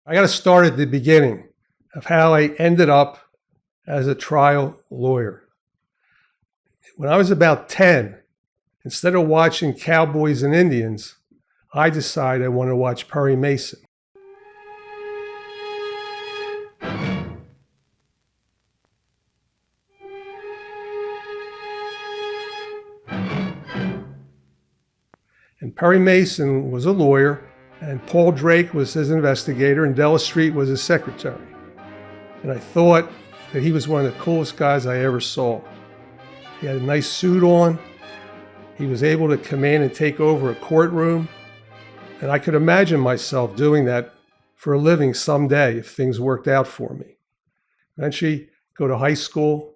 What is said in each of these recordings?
I got to start at the beginning of how I ended up as a trial lawyer. When I was about 10, instead of watching cowboys and Indians, I decided I wanted to watch Perry Mason. And Perry Mason was a lawyer, and Paul Drake was his investigator, and Della Street was his secretary. And I thought that he was one of the coolest guys I ever saw. He had a nice suit on. He was able to command and take over a courtroom. And I could imagine myself doing that for a living someday if things worked out for me. Eventually, go to high school.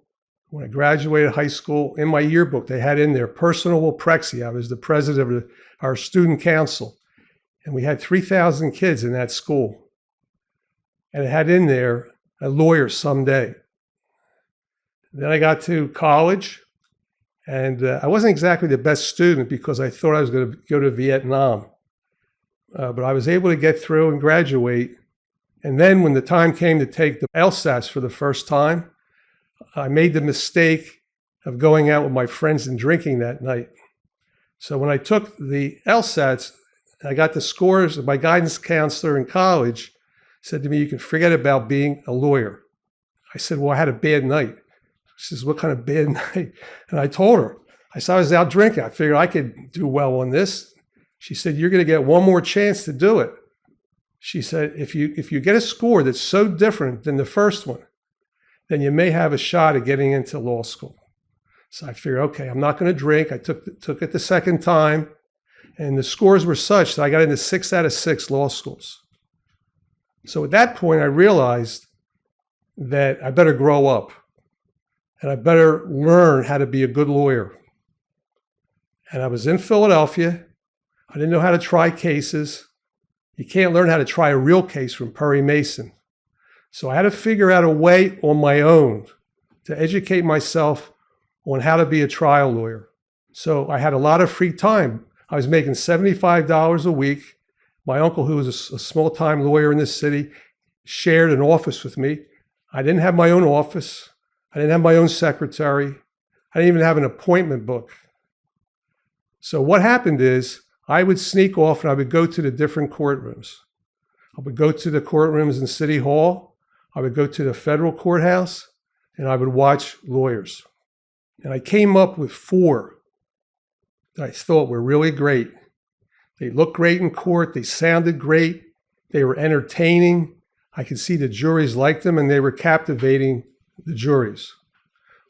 When I graduated high school, in my yearbook, they had in there personal Prexy. I was the president of our student council. And we had 3,000 kids in that school. And it had in there, a lawyer someday. Then I got to college, and I wasn't exactly the best student because I thought I was going to go to Vietnam. But I was able to get through and graduate. And then when the time came to take the LSATs for the first time, I made the mistake of going out with my friends and drinking that night. So when I took the LSATs, I got the scores. My guidance counselor in college said to me, "You can forget about being a lawyer." I said, "Well, I had a bad night." She says, "What kind of bad night?" And I told her. I said, "I was out drinking. I figured I could do well on this." She said, "You're going to get one more chance to do it." She said, if you get a score that's so different than the first one, then you may have a shot at getting into law school. So I figured, okay, I'm not going to drink. I took it the second time, and the scores were such that I got into 6 out of 6 law schools. So at that point, I realized that I better grow up, and I better learn how to be a good lawyer. And I was in Philadelphia. I didn't know how to try cases. You can't learn how to try a real case from Perry Mason. So I had to figure out a way on my own to educate myself on how to be a trial lawyer. So I had a lot of free time. I was making $75 a week. My uncle, who was a small-time lawyer in this city, shared an office with me. I didn't have my own office. I didn't have my own secretary. I didn't even have an appointment book. So what happened is I would sneak off and I would go to the different courtrooms. I would go to the courtrooms in City Hall. I would go to the federal courthouse, and I would watch lawyers. And I came up with 4 that I thought were really great. They looked great in court. They sounded great. They were entertaining. I could see the juries liked them, and they were captivating the juries.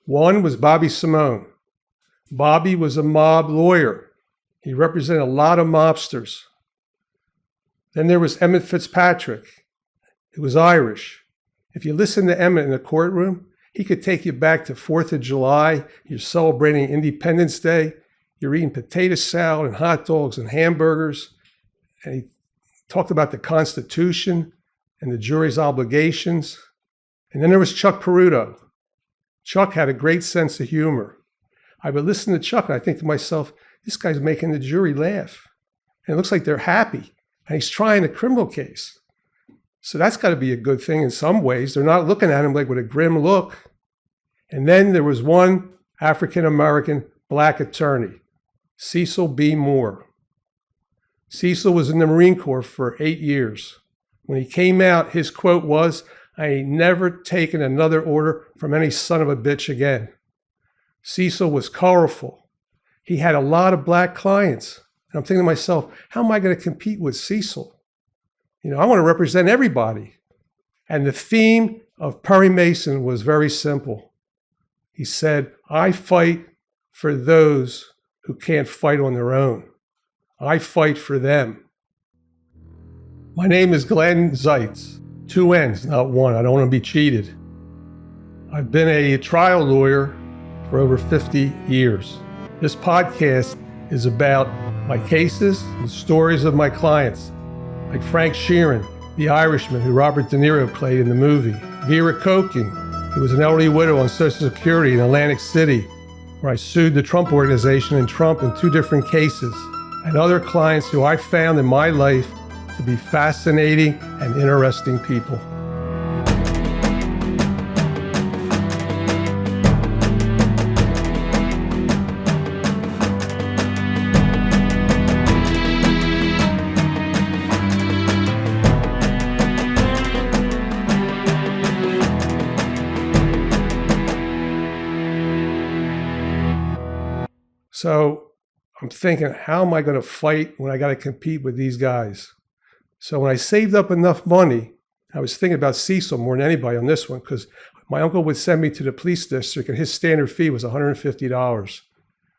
One was Bobby Simone. Bobby was a mob lawyer. He represented a lot of mobsters. Then there was Emmett Fitzpatrick, who was Irish. If you listen to Emmett in the courtroom, he could take you back to 4th of July. You're celebrating Independence Day. You're eating potato salad and hot dogs and hamburgers. And he talked about the Constitution and the jury's obligations. And then there was Chuck Peruto. Chuck had a great sense of humor. I would listen to Chuck and I think to myself, this guy's making the jury laugh. And it looks like they're happy. And he's trying a criminal case. So that's got to be a good thing in some ways. They're not looking at him like with a grim look. And then there was one African-American black attorney, Cecil B. Moore. Cecil was in the Marine Corps for 8 years. When he came out, his quote was, "I ain't never taken another order from any son of a bitch again." Cecil was colorful. He had a lot of black clients. And I'm thinking to myself, how am I going to compete with Cecil? I want to represent everybody. And the theme of Perry Mason was very simple. He said, I fight for those who can't fight on their own. I fight for them. My name is Glenn Zeitz. 2 N's, not 1. I don't want to be cheated. I've been a trial lawyer for over 50 years. This podcast is about my cases and stories of my clients, like Frank Sheeran, The Irishman, who Robert De Niro played in the movie, Vera Koking, who was an elderly widow on Social Security in Atlantic City, where I sued the Trump Organization and Trump in 2 different cases, and other clients who I found in my life to be fascinating and interesting people. So I'm thinking, how am I going to fight when I got to compete with these guys? So when I saved up enough money, I was thinking about Cecil more than anybody on this one, because my uncle would send me to the police district and his standard fee was $150,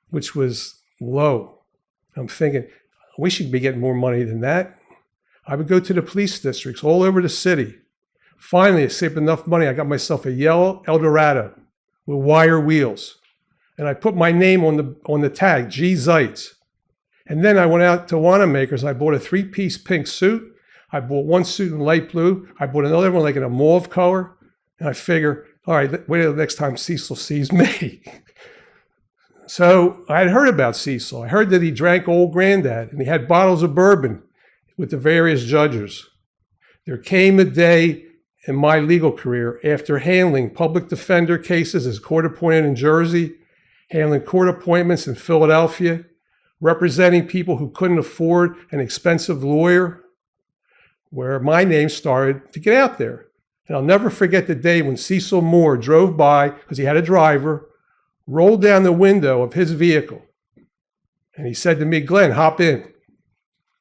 which was low. I'm thinking, we should be getting more money than that. I would go to the police districts all over the city. Finally, I saved enough money. I got myself a yellow Eldorado with wire wheels. And I put my name on the tag, G. Zeitz. And then I went out to Wanamaker's. I bought a 3-piece pink suit. I bought one suit in light blue. I bought another one like in a mauve color. And I figure, all right, wait till the next time Cecil sees me. So I had heard about Cecil. I heard that he drank Old Granddad and he had bottles of bourbon with the various judges. There came a day in my legal career after handling public defender cases as court appointed in Jersey, handling court appointments in Philadelphia, representing people who couldn't afford an expensive lawyer, where my name started to get out there. And I'll never forget the day when Cecil Moore drove by, because he had a driver, rolled down the window of his vehicle. And he said to me, "Glenn, hop in."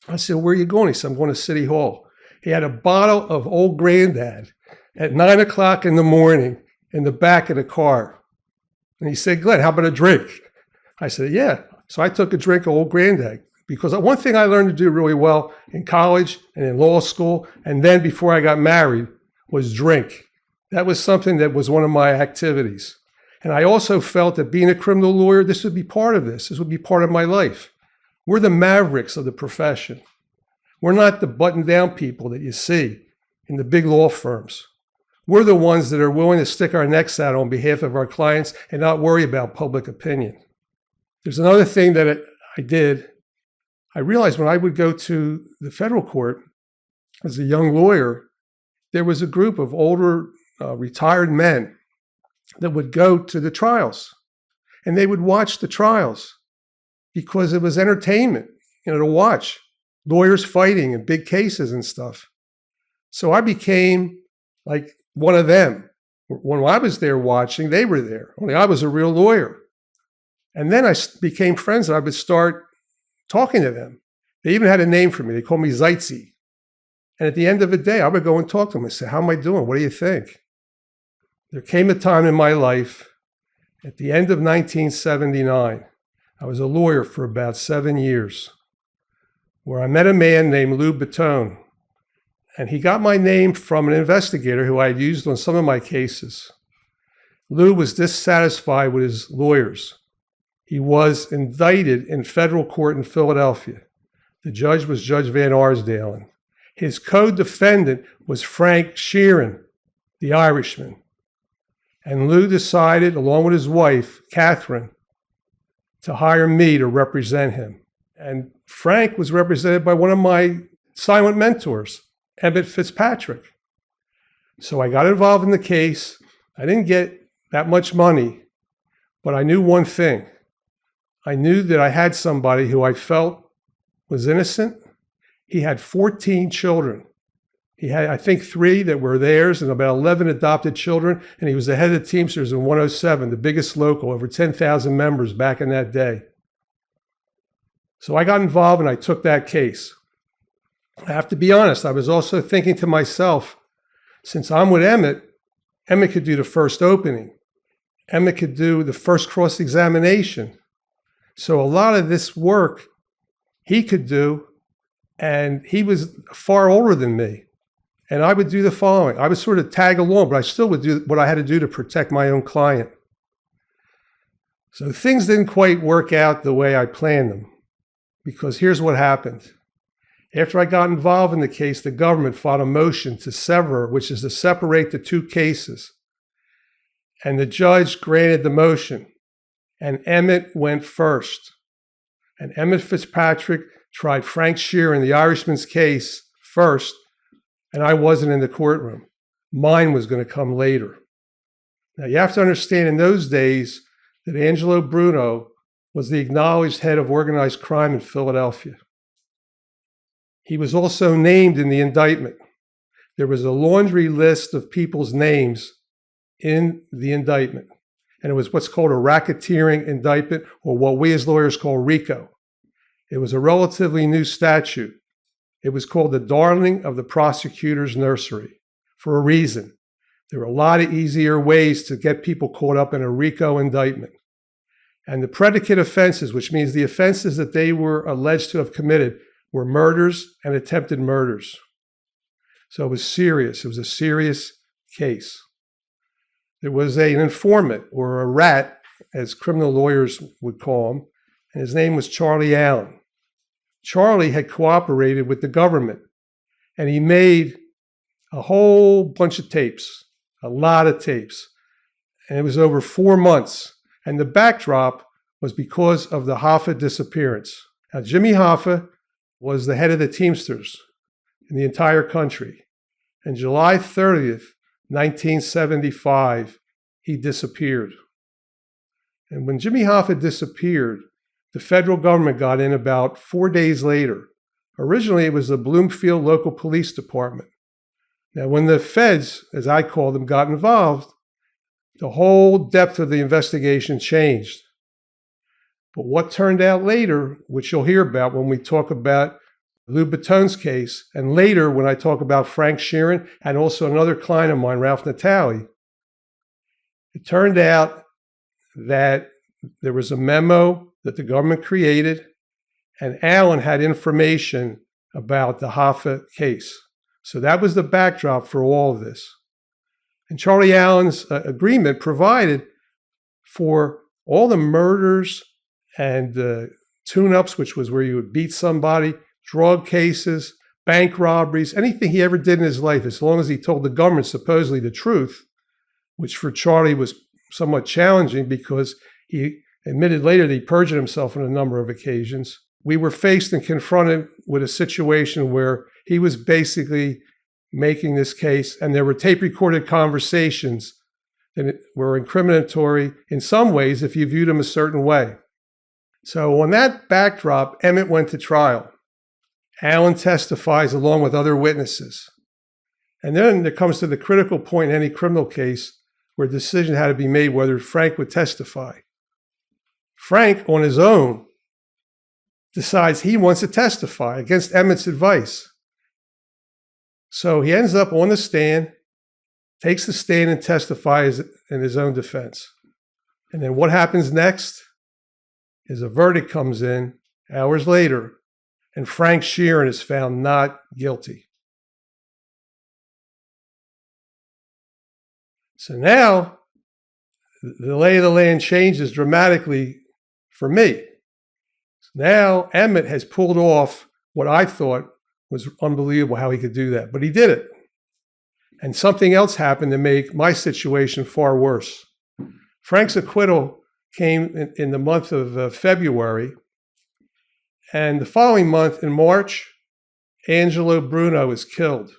I said, "Where are you going?" He said, "I'm going to City Hall." He had a bottle of Old Granddad at 9 o'clock in the morning in the back of the car. And he said, "Glenn, how about a drink?" I said, "Yeah." So I took a drink of Old Granddad, because one thing I learned to do really well in college and in law school, and then before I got married, was drink. That was something that was one of my activities. And I also felt that being a criminal lawyer, this would be part of this. This would be part of my life. We're the mavericks of the profession. We're not the button-down people that you see in the big law firms. We're the ones that are willing to stick our necks out on behalf of our clients and not worry about public opinion. There's another thing that I did. I realized when I would go to the federal court as a young lawyer, there was a group of older retired men that would go to the trials. And they would watch the trials because it was entertainment, to watch lawyers fighting in big cases and stuff. So I became like one of them. When I was there watching, they were there. Only I was a real lawyer. And then I became friends and I would start talking to them. They even had a name for me. They called me Zeitzy. And at the end of the day, I would go and talk to them and say, "How am I doing? What do you think?" There came a time in my life, at the end of 1979, I was a lawyer for about 7 years, where I met a man named Louis Buttone. And he got my name from an investigator who I had used on some of my cases. Lou was dissatisfied with his lawyers. He was indicted in federal court in Philadelphia. The judge was Judge Van Arsdalen. His co-defendant was Frank Sheeran, the Irishman. And Lou decided, along with his wife, Catherine, to hire me to represent him. And Frank was represented by one of my silent mentors, Emmett Fitzpatrick. So I got involved in the case. I didn't get that much money, but I knew one thing. I knew that I had somebody who I felt was innocent. He had 14 children. He had, I think, 3 that were theirs and about 11 adopted children. And he was the head of Teamsters in 107, the biggest local, over 10,000 members back in that day. So I got involved and I took that case. I have to be honest, I was also thinking to myself, since I'm with Emmett, Emmett could do the first opening. Emmett could do the first cross-examination. So a lot of this work he could do, and he was far older than me. And I would do the following. I would sort of tag along, but I still would do what I had to do to protect my own client. So things didn't quite work out the way I planned them, because here's what happened. After I got involved in the case, the government filed a motion to sever, which is to separate the 2 cases. And the judge granted the motion. And Emmett went first. And Emmett Fitzpatrick tried Frank Sheeran, the Irishman's case, first, and I wasn't in the courtroom. Mine was going to come later. Now, you have to understand in those days that Angelo Bruno was the acknowledged head of organized crime in Philadelphia. He was also named in the indictment. There was a laundry list of people's names in the indictment, and it was what's called a racketeering indictment, or what we as lawyers call RICO. It was a relatively new statute. It was called the darling of the prosecutor's nursery for a reason. There were a lot of easier ways to get people caught up in a RICO indictment. And the predicate offenses, which means the offenses that they were alleged to have committed, were murders and attempted murders. So it was serious. It was a serious case. There was an informant, or a rat, as criminal lawyers would call him, and his name was Charlie Allen. Charlie had cooperated with the government, and he made a whole bunch of tapes, a lot of tapes, and it was over 4 months. And the backdrop was because of the Hoffa disappearance. Now, Jimmy Hoffa was the head of the Teamsters in the entire country. And July 30th, 1975, he disappeared. And when Jimmy Hoffa disappeared, the federal government got in about 4 days later. Originally, it was the Bloomfield Local Police Department. Now, when the feds, as I call them, got involved, the whole depth of the investigation changed. But what turned out later, which you'll hear about when we talk about Louis Button's case, and later when I talk about Frank Sheeran and also another client of mine, Ralph Natale, it turned out that there was a memo that the government created, and Allen had information about the Hoffa case. So that was the backdrop for all of this. And Charlie Allen's agreement provided for all the murders and tune-ups, which was where you would beat somebody, drug cases, bank robberies, anything he ever did in his life, as long as he told the government supposedly the truth, which for Charlie was somewhat challenging because he admitted later that he perjured himself on a number of occasions. We were faced and confronted with a situation where he was basically making this case, and there were tape-recorded conversations that were incriminatory in some ways if you viewed them a certain way. So on that backdrop, Emmett went to trial. Allen testifies along with other witnesses. And then there comes to the critical point in any criminal case where a decision had to be made whether Frank would testify. Frank, on his own, decides he wants to testify against Emmett's advice. So he ends up on the stand, takes the stand and testifies in his own defense. And then what happens next is a verdict comes in hours later, and Frank Sheeran is found not guilty. So now the lay of the land changes dramatically for me. Now Emmett has pulled off what I thought was unbelievable how he could do that, but he did it. And something else happened to make my situation far worse. Frank's acquittal came in the month of February, and the following month, in March, Angelo Bruno was killed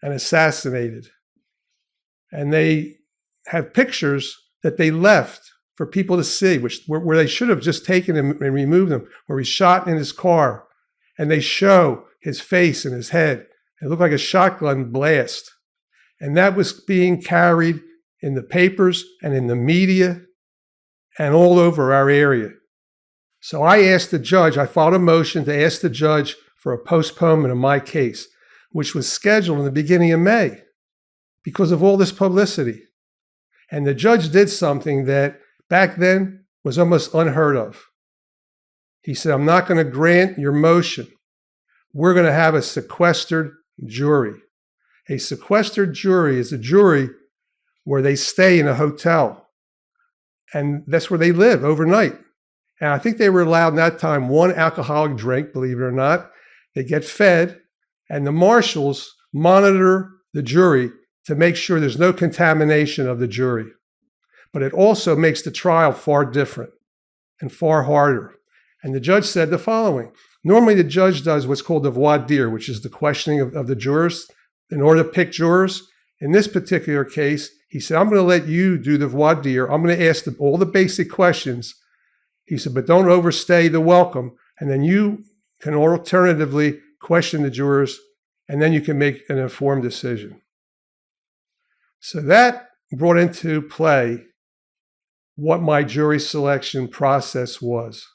and assassinated. And they have pictures that they left for people to see, where they should have just taken him and removed him, where he's shot in his car. And they show his face and his head. It looked like a shotgun blast. And that was being carried in the papers and in the media and all over our area. So I asked the judge, I filed a motion to ask the judge for a postponement of my case, which was scheduled in the beginning of May because of all this publicity. And the judge did something that back then was almost unheard of. He said, I'm not going to grant your motion. We're going to have a sequestered jury. A sequestered jury is a jury where they stay in a hotel. And that's where they live overnight. And I think they were allowed in that time one alcoholic drink, believe it or not. They get fed, and the marshals monitor the jury to make sure there's no contamination of the jury. But it also makes the trial far different and far harder. And the judge said the following: Normally the judge does what's called the voir dire, which is the questioning of the jurors in order to pick jurors. In this particular case, he said, I'm going to let you do the voir dire. I'm going to ask all the basic questions. He said, but don't overstay the welcome. And then you can alternatively question the jurors, and then you can make an informed decision. So that brought into play what my jury selection process was,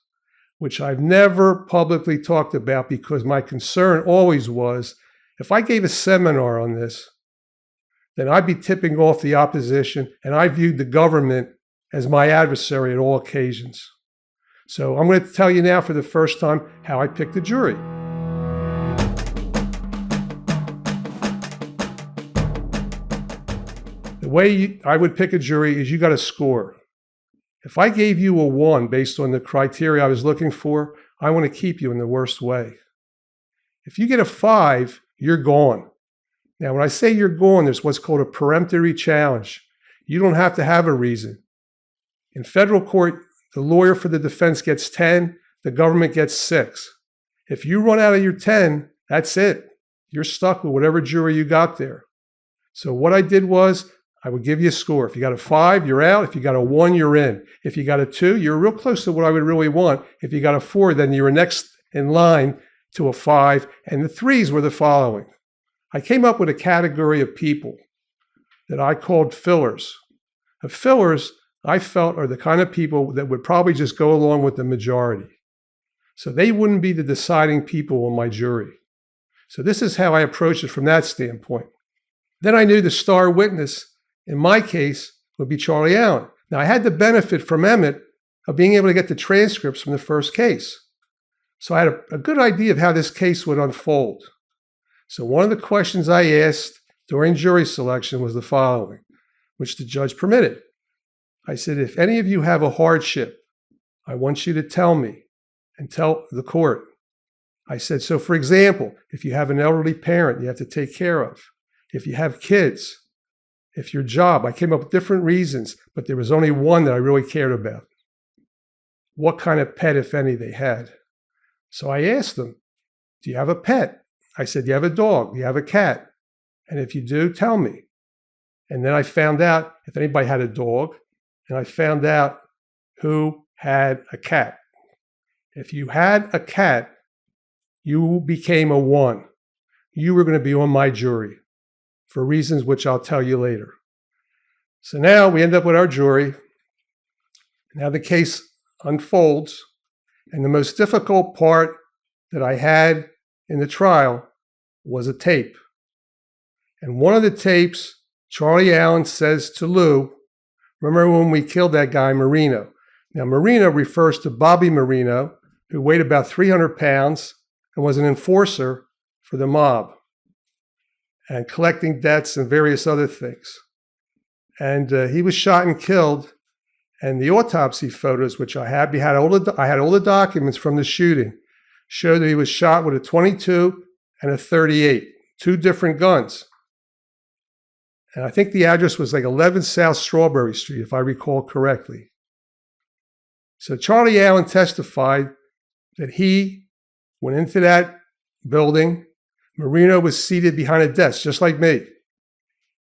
which I've never publicly talked about because my concern always was, if I gave a seminar on this, then I'd be tipping off the opposition, and I viewed the government as my adversary at all occasions. So I'm going to tell you now for the first time how I picked a jury. The way I would pick a jury is you got to score. If I gave you a 1 based on the criteria I was looking for, I want to keep you in the worst way. If you get a 5, you're gone. Now, when I say you're gone, there's what's called a peremptory challenge. You don't have to have a reason. In federal court, the lawyer for the defense gets 10, the government gets 6. If you run out of your 10, that's it. You're stuck with whatever jury you got there. So what I did was, I would give you a score. If you got a 5, you're out. If you got a 1, you're in. If you got a 2, you're real close to what I would really want. If you got a 4, then you're next in line to a 5. And the 3s were the following. I came up with a category of people that I called fillers. The fillers, I felt, are the kind of people that would probably just go along with the majority. So they wouldn't be the deciding people on my jury. So this is how I approached it from that standpoint. Then I knew the star witness, in my case, would be Charlie Allen. Now, I had the benefit from Emmett of being able to get the transcripts from the first case. So I had a good idea of how this case would unfold. So one of the questions I asked during jury selection was the following, which the judge permitted. I said, if any of you have a hardship, I want you to tell me and tell the court. I said, so for example, if you have an elderly parent you have to take care of, if you have kids, if your job, I came up with different reasons, but there was only one that I really cared about. What kind of pet, if any, they had. So I asked them, do you have a pet? I said, do you have a dog? Do you have a cat? And if you do, tell me. And then I found out if anybody had a dog, and I found out who had a cat. If you had a cat, you became a 1. You were going to be on my jury for reasons which I'll tell you later. So now we end up with our jury. Now the case unfolds, and the most difficult part that I had in the trial was a tape. And one of the tapes, Charlie Allen says to Lou, remember when we killed that guy, Marino? Now, Marino refers to Bobby Marino, who weighed about 300 pounds and was an enforcer for the mob and collecting debts and various other things. And he was shot and killed. And the autopsy photos, which I had all the documents from the shooting, showed that he was shot with a .22 and a .38, 2 different guns. And I think the address was like 11 South Strawberry Street, if I recall correctly. So Charlie Allen testified that he went into that building. Marino was seated behind a desk, just like me.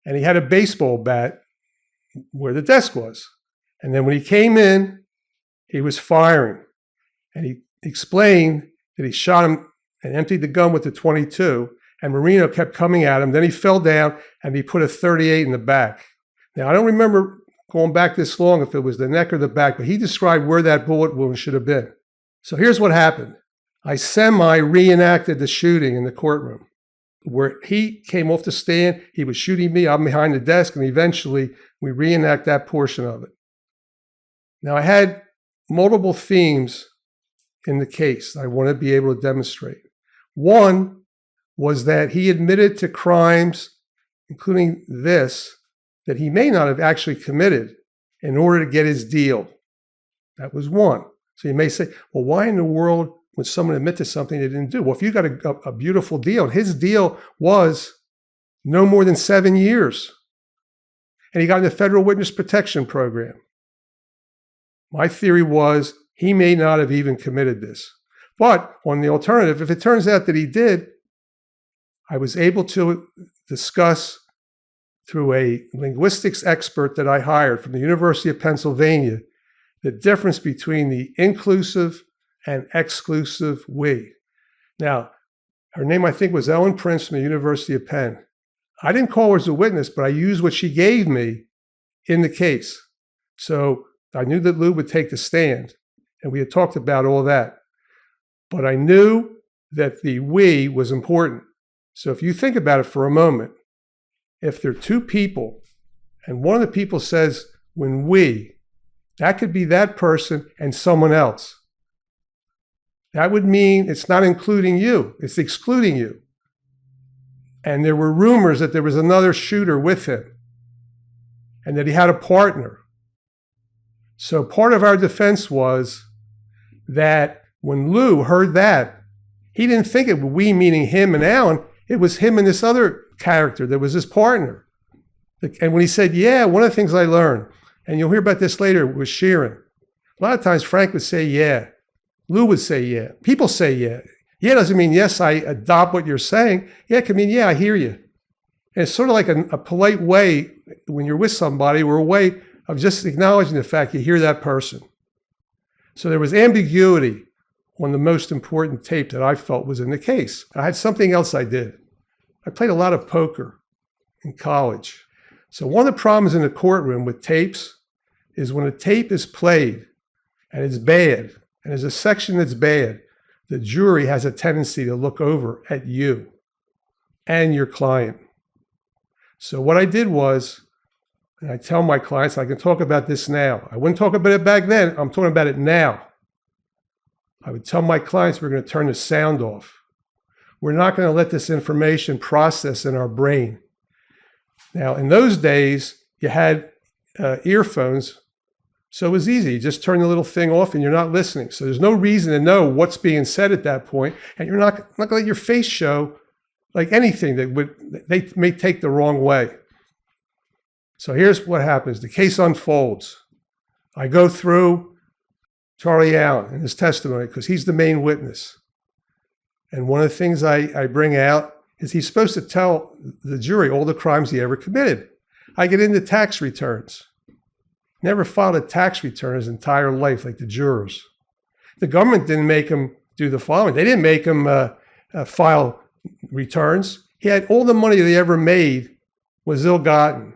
And he had a baseball bat where the desk was. And then when he came in, he was firing. And he explained that he shot him and emptied the gun with the .22, and Marino kept coming at him. Then he fell down, and he put a .38 in the back. Now, I don't remember going back this long if it was the neck or the back, but he described where that bullet wound should have been. So here's what happened. I semi-reenacted the shooting in the courtroom, where he came off the stand, he was shooting me, I'm behind the desk, and eventually we reenact that portion of it. Now, I had multiple themes in the case I want to be able to demonstrate. One was that he admitted to crimes, including this, that he may not have actually committed in order to get his deal. That was one. So you may say, well, why in the world would someone admit to something they didn't do? Well, if you got a beautiful deal, his deal was no more than 7 years. And he got in the Federal Witness Protection Program. My theory was he may not have even committed this. But on the alternative, if it turns out that he did, I was able to discuss through a linguistics expert that I hired from the University of Pennsylvania the difference between the inclusive and exclusive we. Now, her name I think was Ellen Prince from the University of Penn. I didn't call her as a witness, but I used what she gave me in the case. So I knew that Lou would take the stand, and we had talked about all that. But I knew that the we was important. So if you think about it for a moment, if there are two people, and one of the people says, when we, that could be that person and someone else. That would mean it's not including you, it's excluding you. And there were rumors that there was another shooter with him and that he had a partner. So part of our defense was that when Lou heard that, he didn't think it was we meaning him and Alan, it was him and this other character that was his partner. And when he said, yeah, one of the things I learned, and you'll hear about this later, was Sheeran. A lot of times Frank would say, yeah. Lou would say, yeah. People say, yeah. Yeah doesn't mean, yes, I adopt what you're saying. Yeah, it can mean, yeah, I hear you. And it's sort of like a polite way when you're with somebody, or a way of just acknowledging the fact you hear that person. So there was ambiguity on the most important tape that I felt was in the case. I had something else I did. I played a lot of poker in college. So one of the problems in the courtroom with tapes is when a tape is played and it's bad, and there's a section that's bad, the jury has a tendency to look over at you and your client. So what I did was, and I tell my clients, I can talk about this now. I wouldn't talk about it back then. I'm talking about it now. I would tell my clients we're going to turn the sound off. We're not going to let this information process in our brain. Now, in those days, you had earphones, so it was easy. You just turn the little thing off and you're not listening. So there's no reason to know what's being said at that point, and you're not going to let your face show like anything that they may take the wrong way. So here's what happens. The case unfolds. I go through Charlie Allen and his testimony because he's the main witness. And one of the things I bring out is he's supposed to tell the jury all the crimes he ever committed. I get into tax returns. Never filed a tax return his entire life like the jurors. The government didn't make him do the following. They didn't make him file returns. He had all the money they ever made was ill-gotten.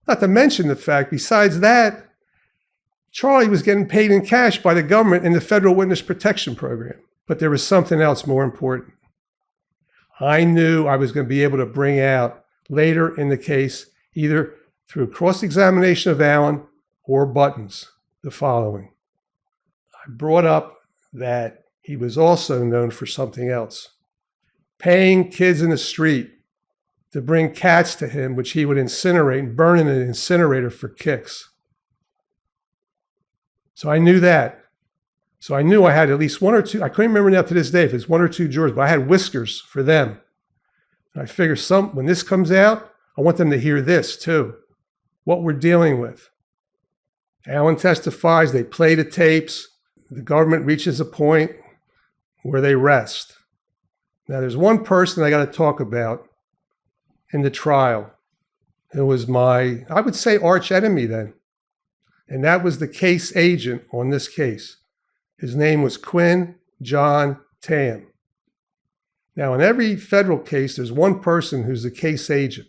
Not to mention the fact, besides that, Charlie was getting paid in cash by the government in the Federal Witness Protection Program. But there was something else more important. I knew I was going to be able to bring out later in the case, either through cross-examination of Allen or Buttons, the following. I brought up that he was also known for something else. Paying kids in the street to bring cats to him, which he would incinerate and burn in an incinerator for kicks. So I knew that. So I knew I had at least one or two, I couldn't remember now to this day if it's one or two jurors, but I had whiskers for them. And I figure when this comes out, I want them to hear this too, what we're dealing with. Allen testifies, they play the tapes, the government reaches a point where they rest. Now there's one person I got to talk about in the trial. It was my, I would say, arch enemy then. And that was the case agent on this case. His name was Quinn John Tam. Now, in every federal case, there's one person who's the case agent.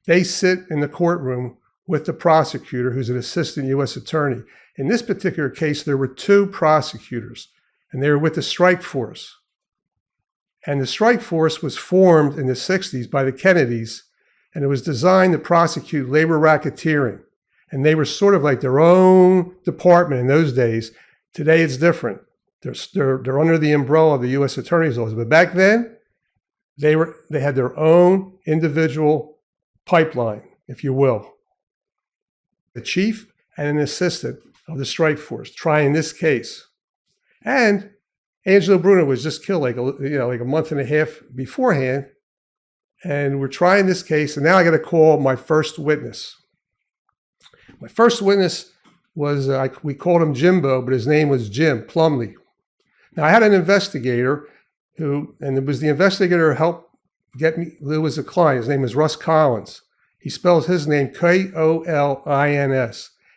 They sit in the courtroom with the prosecutor, who's an assistant U.S. attorney. In this particular case, there were two prosecutors, and they were with the strike force. And the strike force was formed in the 60s by the Kennedys, and it was designed to prosecute labor racketeering. And they were sort of like their own department in those days. Today it's different. They're under the umbrella of the U.S. Attorney's Office. But back then, they had their own individual pipeline, if you will. The chief and an assistant of the strike force trying this case. And Angelo Bruno was just killed like a month and a half beforehand. And we're trying this case, and now I got to call my first witness. My first witness was, we called him Jimbo, but his name was Jim Plumley. Now, I had an investigator and it was the investigator who helped get me Lou as a client. His name is Russ Collins. He spells his name Kolins.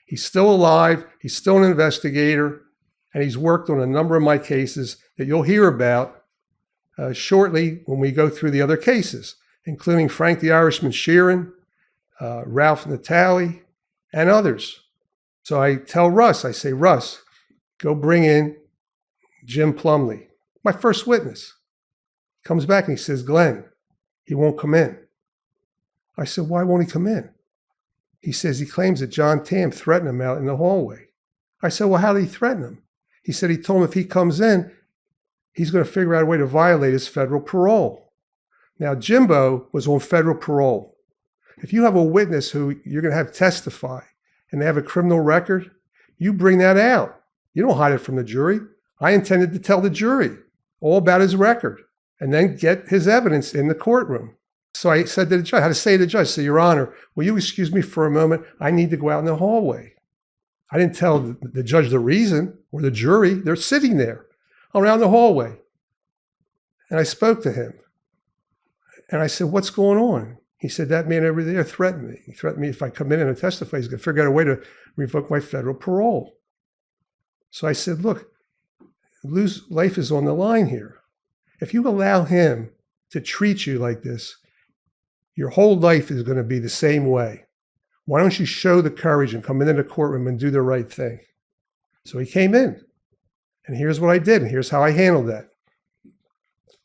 He's still alive. He's still an investigator, and he's worked on a number of my cases that you'll hear about shortly when we go through the other cases, including Frank The Irishman Sheeran, Ralph Natale, and others. So I tell Russ, I say, Russ, go bring in Jim Plumlee, my first witness. Comes back and he says, Glenn, he won't come in. I said, why won't he come in? He says he claims that John Tam threatened him out in the hallway. I said, well, how did he threaten him? He said he told him if he comes in, he's going to figure out a way to violate his federal parole. Now, Jimbo was on federal parole. If you have a witness who you're going to have testify and they have a criminal record, you bring that out. You don't hide it from the jury. I intended to tell the jury all about his record and then get his evidence in the courtroom. So I said to the judge, I had to say to the judge, say, Your Honor, will you excuse me for a moment? I need to go out in the hallway. I didn't tell the judge the reason or the jury. They're sitting there around the hallway. And I spoke to him. And I said, what's going on? He said, that man over there threatened me. He threatened me if I come in and testify, he's going to figure out a way to revoke my federal parole. So I said, look, Lou's life is on the line here. If you allow him to treat you like this, your whole life is going to be the same way. Why don't you show the courage and come into the courtroom and do the right thing? So he came in. And here's what I did, and here's how I handled that.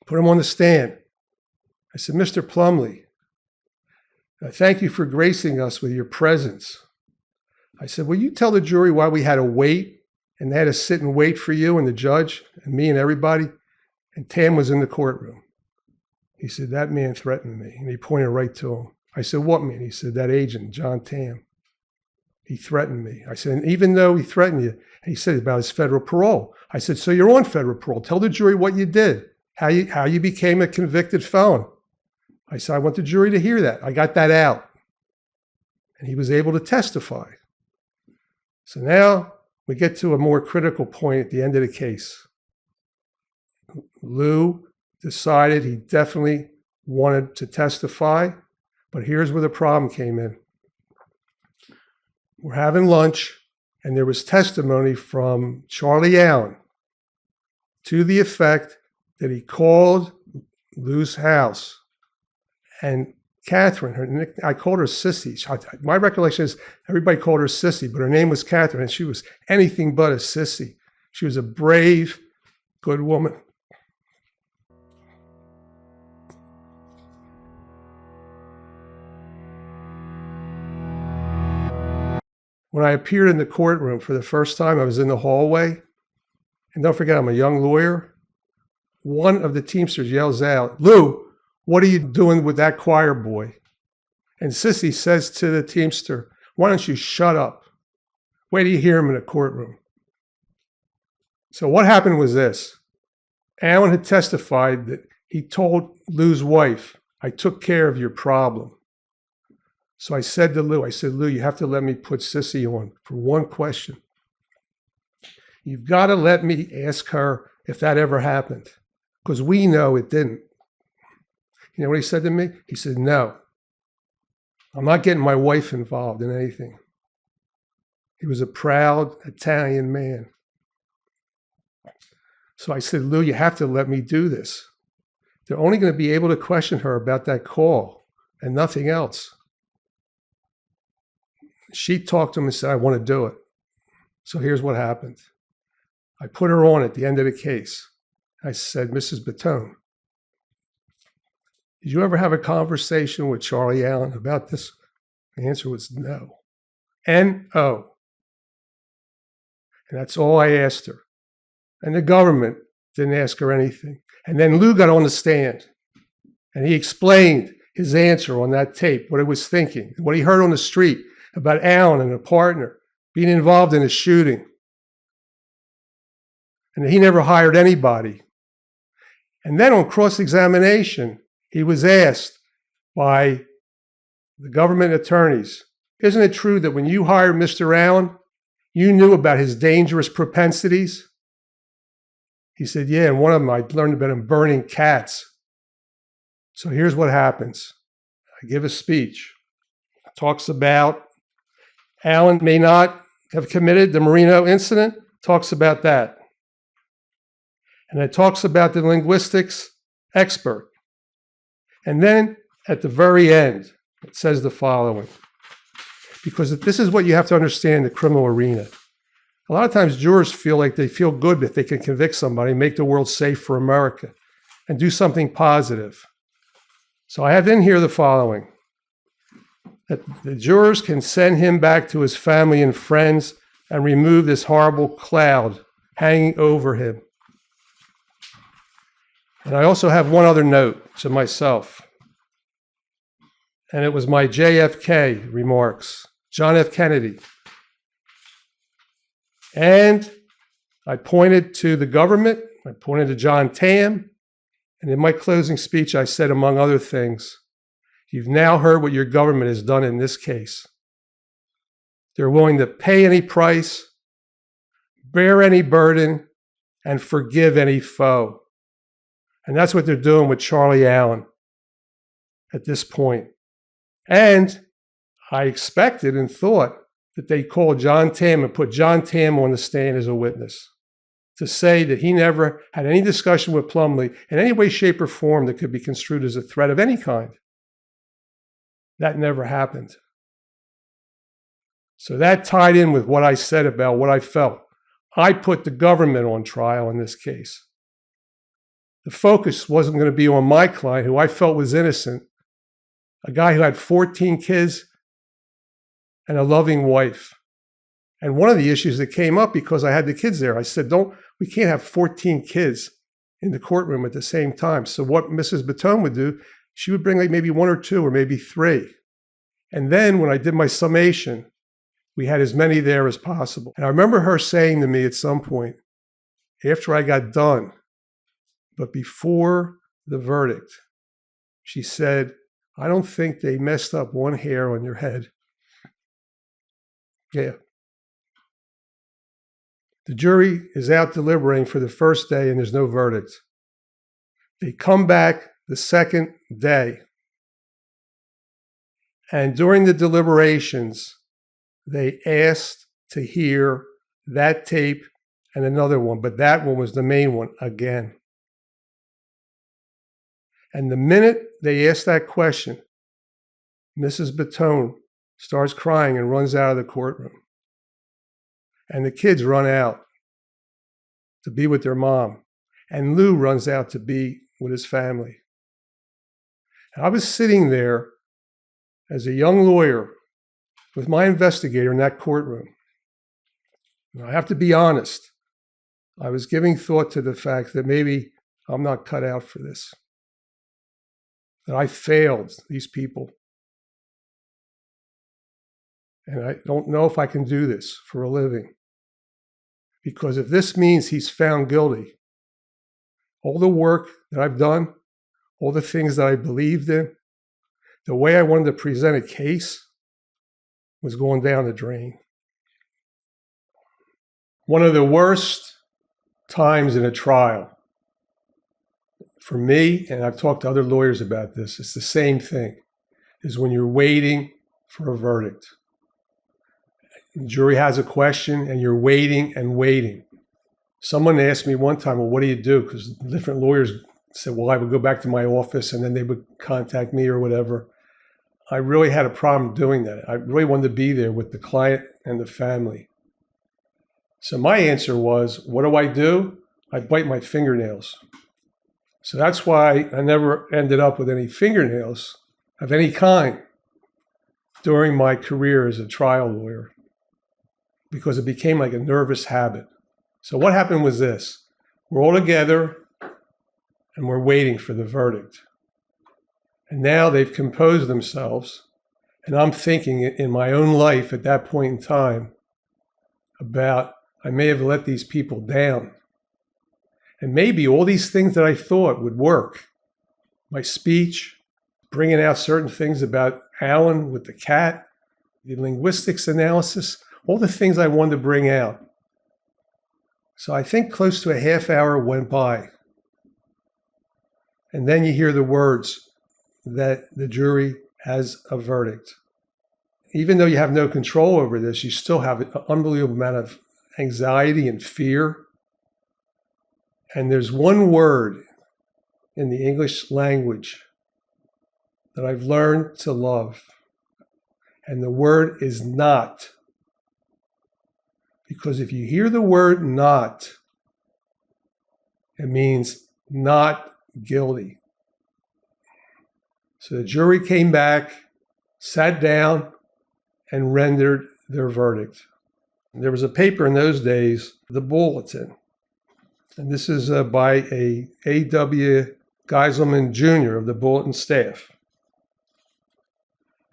Put him on the stand. I said, Mr. Plumlee, thank you for gracing us with your presence. I said, will you tell the jury why we had to wait and they had to sit and wait for you and the judge and me and everybody? And Tam was in the courtroom. He said, that man threatened me. And he pointed right to him. I said, what man? He said, that agent, John Tam. He threatened me. I said, and even though he threatened you, he said about his federal parole. I said, so you're on federal parole. Tell the jury what you did, how you became a convicted felon. I said, I want the jury to hear that. I got that out. And he was able to testify. So now we get to a more critical point at the end of the case. Lou decided he definitely wanted to testify, but here's where the problem came in. We're having lunch, and there was testimony from Charlie Allen to the effect that he called Lou's house. And Catherine, I called her Sissy. My recollection is everybody called her Sissy, but her name was Catherine, and she was anything but a sissy. She was a brave, good woman. When I appeared in the courtroom for the first time, I was in the hallway. And don't forget, I'm a young lawyer. One of the Teamsters yells out, Lou, what are you doing with that choir boy? And Sissy says to the Teamster, why don't you shut up? Wait till you hear him in the courtroom. So what happened was this. Alan had testified that he told Lou's wife, I took care of your problem. So I said to Lou, Lou, you have to let me put Sissy on for one question. You've got to let me ask her if that ever happened, because we know it didn't. You know what he said to me? He said, no, I'm not getting my wife involved in anything. He was a proud Italian man. So I said, Lou, you have to let me do this. They're only going to be able to question her about that call and nothing else. She talked to him and said, I want to do it. So here's what happened. I put her on at the end of the case. I said, Mrs. Bottone, did you ever have a conversation with Charlie Allen about this? The answer was no. N-O. And that's all I asked her. And the government didn't ask her anything. And then Lou got on the stand, and he explained his answer on that tape, what he was thinking, what he heard on the street about Allen and a partner being involved in a shooting. And he never hired anybody. And then on cross-examination, he was asked by the government attorneys, isn't it true that when you hired Mr. Allen, you knew about his dangerous propensities? He said, yeah, and one of them I learned about him burning cats. So here's what happens. I give a speech. It talks about Allen may not have committed the Marino incident. Talks about that. And it talks about the linguistics expert. And then at the very end, it says the following. Because this is what you have to understand in the criminal arena. A lot of times jurors feel like they feel good if they can convict somebody, make the world safe for America, and do something positive. So I have in here the following. That the jurors can send him back to his family and friends and remove this horrible cloud hanging over him. And I also have one other note to myself. And it was my JFK remarks, John F. Kennedy. And I pointed to the government, I pointed to John Tam, and in my closing speech I said, among other things, you've now heard what your government has done in this case. They're willing to pay any price, bear any burden, and forgive any foe. And that's what they're doing with Charlie Allen at this point. And I expected and thought that they called John Tam and put John Tam on the stand as a witness to say that he never had any discussion with Plumlee in any way, shape, or form that could be construed as a threat of any kind. That never happened. So that tied in with what I said about what I felt. I put the government on trial in this case. The focus wasn't going to be on my client, who I felt was innocent, a guy who had 14 kids and a loving wife. And one of the issues that came up because I had the kids there, I said, we can't have 14 kids in the courtroom at the same time. So what Mrs. Bottone would do, she would bring like maybe one or two or maybe three. And then when I did my summation, we had as many there as possible. And I remember her saying to me at some point, after I got done, but before the verdict, she said, I don't think they messed up one hair on your head. Yeah. The jury is out deliberating for the first day and there's no verdict. They come back the second day. And during the deliberations, they asked to hear that tape and another one, but that one was the main one again. And the minute they asked that question, Mrs. Bottone starts crying and runs out of the courtroom. And the kids run out to be with their mom. And Lou runs out to be with his family. And I was sitting there as a young lawyer with my investigator in that courtroom. And I have to be honest, I was giving thought to the fact that maybe I'm not cut out for this. That I failed these people. And I don't know if I can do this for a living. Because if this means he's found guilty, all the work that I've done, all the things that I believed in, the way I wanted to present a case was going down the drain. One of the worst times in a trial, for me, and I've talked to other lawyers about this, it's the same thing, is when you're waiting for a verdict. The jury has a question and you're waiting and waiting. Someone asked me one time, well, what do you do? Because different lawyers said, well, I would go back to my office and then they would contact me or whatever. I really had a problem doing that. I really wanted to be there with the client and the family. So my answer was, what do? I bite my fingernails. So that's why I never ended up with any fingernails of any kind during my career as a trial lawyer, because it became like a nervous habit. So what happened was this. We're all together and we're waiting for the verdict. And now they've composed themselves, and I'm thinking in my own life at that point in time about I may have let these people down. And maybe all these things that I thought would work, my speech, bringing out certain things about Allen with the cat, the linguistics analysis, all the things I wanted to bring out So I think close to a half hour went by. And then you hear the words that the jury has a verdict. Even though you have no control over this, you still have an unbelievable amount of anxiety and fear. And there's one word in the English language that I've learned to love. And the word is not. Because if you hear the word not, it means not guilty. So the jury came back, sat down, and rendered their verdict. There was a paper in those days, the Bulletin. And this is by a A.W. Geiselman Jr. of the Bulletin staff.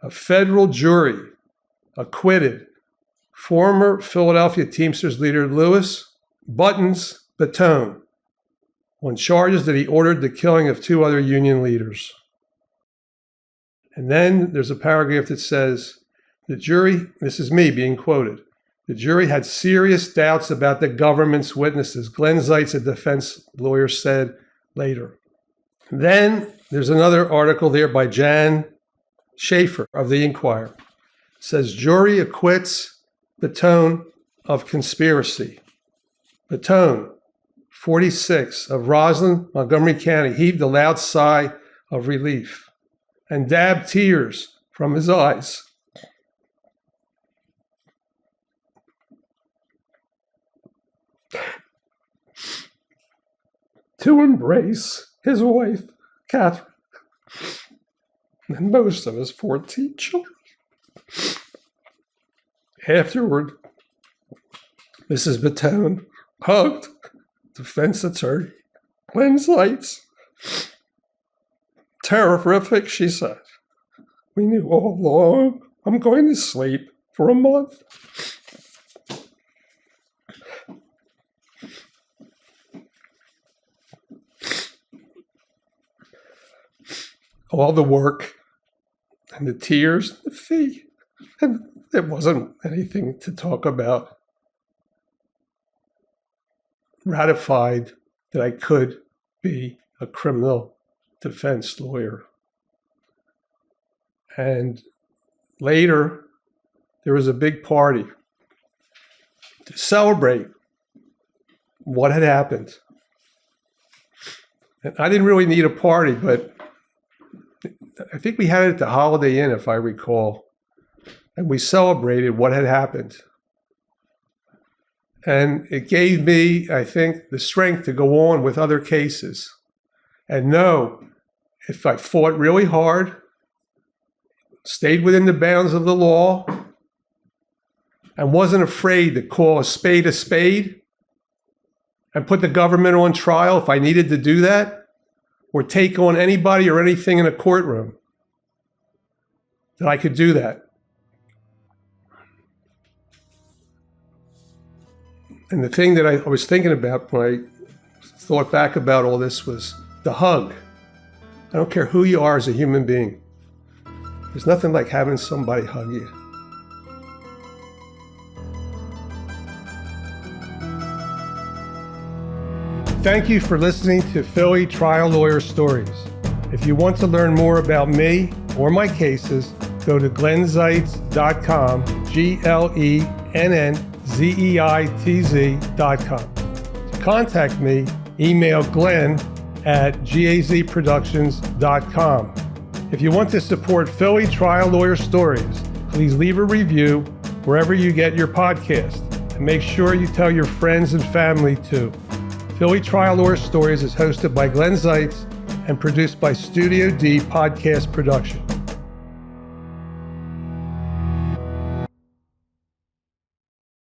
A federal jury acquitted former Philadelphia Teamsters leader Louis Buttons Bottone on charges that he ordered the killing of 2 other union leaders. And then there's a paragraph that says, the jury, this is me being quoted, the jury had serious doubts about the government's witnesses, Glenn Zeitz, a defense lawyer, said later. Then there's another article there by Jan Schaefer of the Inquirer. It says, jury acquits Bottone of conspiracy. Bottone, 46, of Roslyn, Montgomery County, heaved a loud sigh of relief and dabbed tears from his eyes. To embrace his wife, Catherine, and most of his 14 children. Afterward, Mrs. Bottone hugged defense attorney Glenn Zeitz. Terrific, she said. We knew all along. I'm going to sleep for a month. All the work and the tears, the fee, and there wasn't anything to talk about. Ratified that I could be a criminal defense lawyer. And later, there was a big party to celebrate what had happened. And I didn't really need a party, but I think we had it at the Holiday Inn, if I recall. And we celebrated what had happened. And it gave me, I think, the strength to go on with other cases and know if I fought really hard, stayed within the bounds of the law, and wasn't afraid to call a spade and put the government on trial if I needed to do that, or take on anybody or anything in a courtroom, that I could do that. And the thing that I was thinking about when I thought back about all this was the hug. I don't care who you are as a human being. There's nothing like having somebody hug you. Thank you for listening to Philly Trial Lawyer Stories. If you want to learn more about me or my cases, go to glennzeitz.com, GLENNZEITZ.com. To contact me, email glenn@gazproductions.com. If you want to support Philly Trial Lawyer Stories, please leave a review wherever you get your podcast. And make sure you tell your friends and family too. Philly Trial Lawyer Stories is hosted by Glenn Zeitz and produced by Studio D Podcast Production.